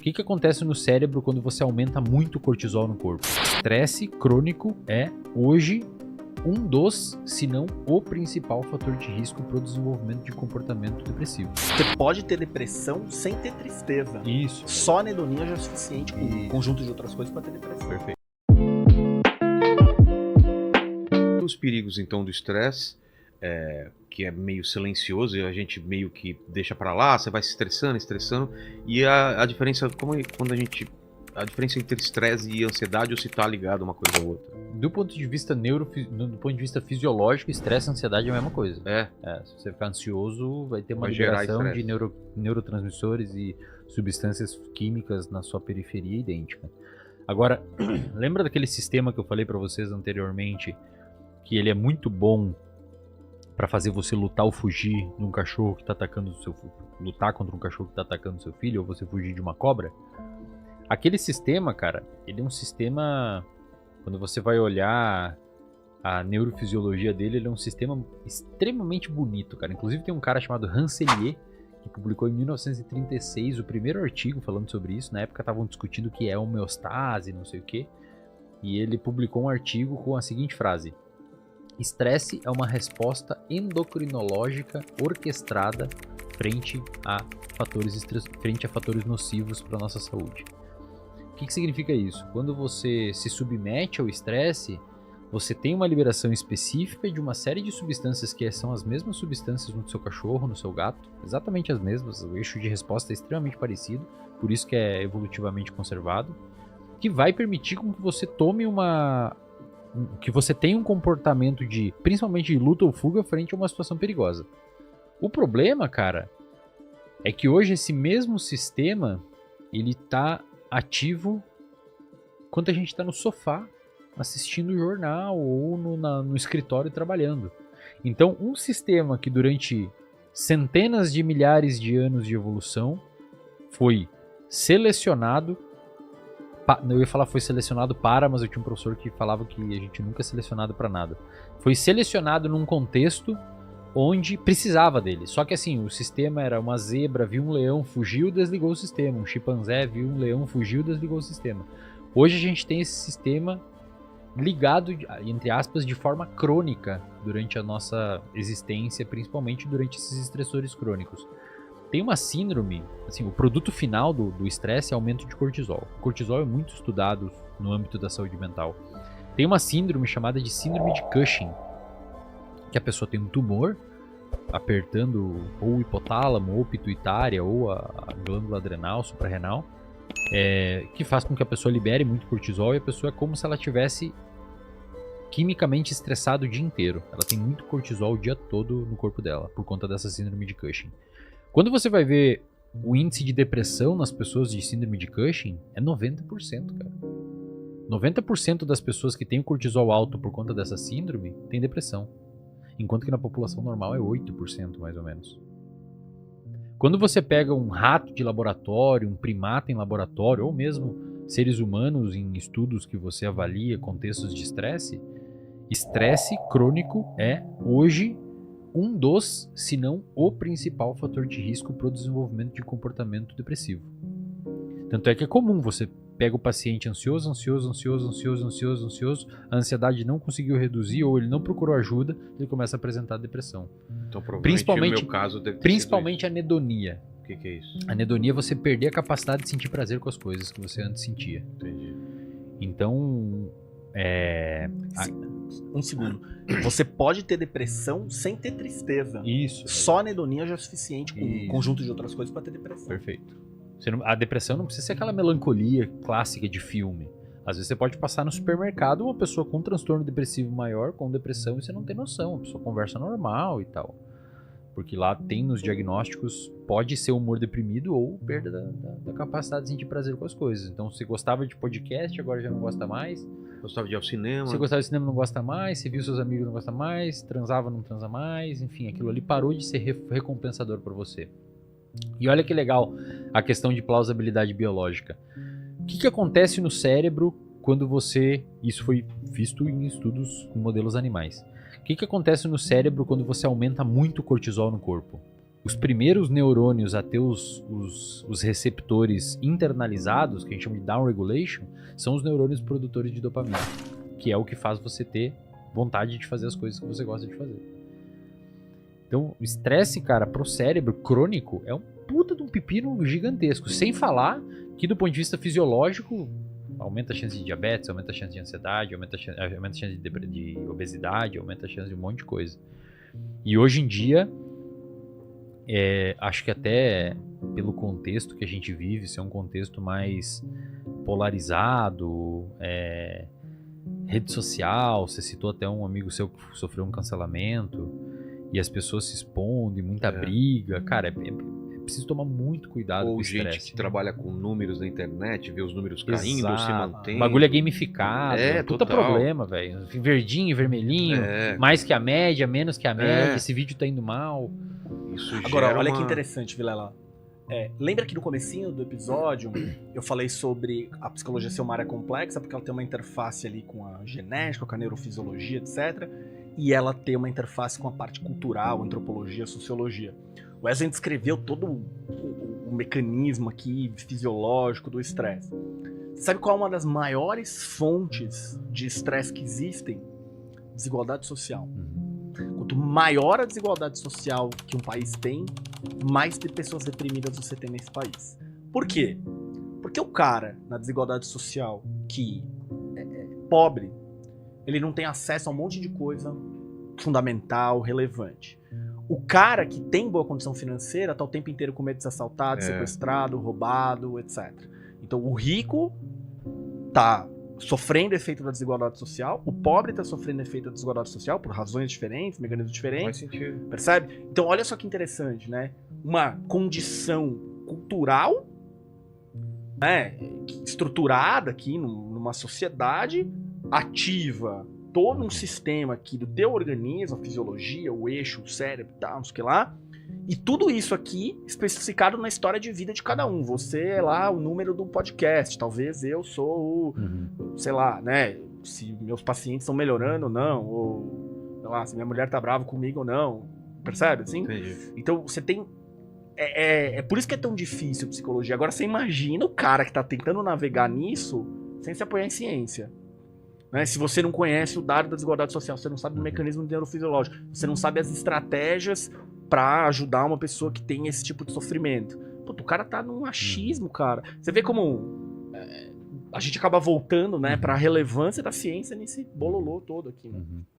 que acontece no cérebro quando você aumenta muito o cortisol no corpo? Estresse crônico é, hoje, um dos, se não o principal fator de risco para o desenvolvimento de comportamento depressivo. Você pode ter depressão sem ter tristeza. Isso. Só a anedonia já é suficiente, com um conjunto de outras coisas, para ter depressão. Perfeito. Os perigos, então, do estresse, que é meio silencioso e a gente meio que deixa pra lá, você vai se estressando, e a diferença, a diferença entre estresse e ansiedade, ou se tá ligado uma coisa ou outra? Do ponto de vista do ponto de vista fisiológico, estresse e ansiedade é a mesma coisa. Se você ficar ansioso, vai ter uma liberação de neurotransmissores e substâncias químicas na sua periferia idêntica. Agora, lembra daquele sistema que eu falei pra vocês anteriormente, que ele é muito bom para fazer você lutar ou fugir de um cachorro que tá atacando lutar contra um cachorro que tá atacando seu filho, ou você fugir de uma cobra? Aquele sistema, cara, ele é um sistema, quando você vai olhar a neurofisiologia dele, ele é um sistema extremamente bonito, cara. Inclusive tem um cara chamado Hans Selye, que publicou em 1936 o primeiro artigo falando sobre isso. Na época estavam discutindo o que é homeostase, não sei o quê. E ele publicou um artigo com a seguinte frase: estresse é uma resposta endocrinológica orquestrada frente a fatores nocivos para a nossa saúde. O que significa isso? Quando você se submete ao estresse, você tem uma liberação específica de uma série de substâncias que são as mesmas substâncias no seu cachorro, no seu gato, exatamente as mesmas, o eixo de resposta é extremamente parecido, por isso que é evolutivamente conservado, que vai permitir com que você tome que você tenha um comportamento principalmente de luta ou fuga frente a uma situação perigosa. O problema, cara, é que hoje esse mesmo sistema, ele tá ativo quando a gente tá no sofá assistindo o jornal ou no escritório trabalhando. Então, um sistema que durante centenas de milhares de anos de evolução foi selecionado, eu ia falar foi selecionado para, mas eu tinha um professor que falava que a gente nunca é selecionado para nada. Foi selecionado num contexto onde precisava dele. Só que assim, o sistema era uma zebra, viu um leão, fugiu, desligou o sistema. Um chimpanzé viu um leão, fugiu, desligou o sistema. Hoje a gente tem esse sistema ligado, entre aspas, de forma crônica durante a nossa existência, principalmente durante esses estressores crônicos. Tem uma síndrome, assim, o produto final do estresse é aumento de cortisol. O cortisol é muito estudado no âmbito da saúde mental. Tem uma síndrome chamada de síndrome de Cushing, que a pessoa tem um tumor apertando ou o hipotálamo, ou pituitária, ou a glândula adrenal, suprarrenal, que faz com que a pessoa libere muito cortisol e a pessoa é como se ela tivesse quimicamente estressada o dia inteiro. Ela tem muito cortisol o dia todo no corpo dela, por conta dessa síndrome de Cushing. Quando você vai ver o índice de depressão nas pessoas de síndrome de Cushing, é 90%, cara. 90% das pessoas que têm o cortisol alto por conta dessa síndrome têm depressão. Enquanto que na população normal é 8%, mais ou menos. Quando você pega um rato de laboratório, um primata em laboratório, ou mesmo seres humanos em estudos que você avalia contextos de estresse crônico é, hoje, um dos, se não o principal fator de risco para o desenvolvimento de comportamento depressivo. Tanto é que é comum, você pega o paciente ansioso, a ansiedade não conseguiu reduzir ou ele não procurou ajuda, ele começa a apresentar depressão. Então, principalmente no meu caso, deve ter principalmente anedonia. O que é isso? Anedonia é você perder a capacidade de sentir prazer com as coisas que você antes sentia. Entendi. Então, Um segundo. Você pode ter depressão sem ter tristeza. Isso. Só a anedonia já é suficiente, com um conjunto de outras coisas, para ter depressão. Perfeito. A depressão não precisa ser aquela melancolia clássica de filme. Às vezes você pode passar no supermercado uma pessoa com um transtorno depressivo maior, com depressão, e você não tem noção. A pessoa conversa normal e tal. Porque lá tem nos diagnósticos, pode ser humor deprimido ou perda da capacidade de sentir prazer com as coisas. Então, você gostava de podcast, agora já não gosta mais. Gostava de ir ao cinema. Você gostava de cinema, não gosta mais. Você viu seus amigos, não gosta mais. Transava, não transa mais. Enfim, aquilo ali parou de ser recompensador para você. E olha que legal a questão de plausibilidade biológica. O que acontece no cérebro quando você... Isso foi visto em estudos em modelos animais. O que acontece no cérebro quando você aumenta muito o cortisol no corpo? os primeiros neurônios a ter os receptores internalizados, que a gente chama de downregulation, são os neurônios produtores de dopamina, que é o que faz você ter vontade de fazer as coisas que você gosta de fazer. Então, o estresse, cara, pro cérebro crônico é um puta de um pepino gigantesco. Sem falar que, do ponto de vista fisiológico, aumenta a chance de diabetes, aumenta a chance de ansiedade, aumenta a chance de obesidade, aumenta a chance de um monte de coisa. E hoje em dia, acho que até pelo contexto que a gente vive, ser um contexto mais polarizado, rede social, você citou até um amigo seu que sofreu um cancelamento, e as pessoas se expondo, e muita briga, cara, é preciso tomar muito cuidado com o estresse. Ou gente que trabalha com números na internet, vê os números caindo, se mantém. O bagulho é gamificado, puta problema, velho. Verdinho, vermelhinho, mais que a média, menos que a média, esse vídeo tá indo mal. Isso agora, olha que interessante, Vilela. Lembra que no comecinho do episódio eu falei sobre a psicologia ser uma área complexa, porque ela tem uma interface ali com a genética, com a neurofisiologia, etc. E ela tem uma interface com a parte cultural, antropologia, sociologia. O Wesley descreveu todo o mecanismo aqui fisiológico do estresse. Sabe qual é uma das maiores fontes de estresse que existem? Desigualdade social. Quanto maior a desigualdade social que um país tem, mais de pessoas deprimidas você tem nesse país. Por quê? Porque o cara, na desigualdade social, que é pobre, ele não tem acesso a um monte de coisa fundamental, relevante. O cara que tem boa condição financeira tá o tempo inteiro com medo de ser assaltado, sequestrado, roubado, etc. Então o rico tá sofrendo efeito da desigualdade social, o pobre tá sofrendo efeito da desigualdade social por razões diferentes, mecanismos diferentes. Faz sentido. Percebe? Então olha só que interessante, né? Uma condição cultural, né, estruturada aqui numa sociedade ativa todo um sistema aqui do teu organismo, a fisiologia, o eixo, o cérebro, tal, não sei o que lá, e tudo isso aqui especificado na história de vida de cada um. Você é lá o número do podcast, talvez eu sou o, sei lá, né, se meus pacientes estão melhorando ou não, ou, sei lá, se minha mulher tá brava comigo ou não, percebe, assim? Entendi. Então você tem... É por isso que é tão difícil a psicologia. Agora você imagina o cara que tá tentando navegar nisso sem se apoiar em ciência. Né? Se você não conhece o dado da desigualdade social, você não sabe o mecanismo neurofisiológico, você não sabe as estratégias para ajudar uma pessoa que tem esse tipo de sofrimento. Puta, o cara tá num achismo, cara. Você vê como a gente acaba voltando, né, pra relevância da ciência nesse bololô todo aqui. Né?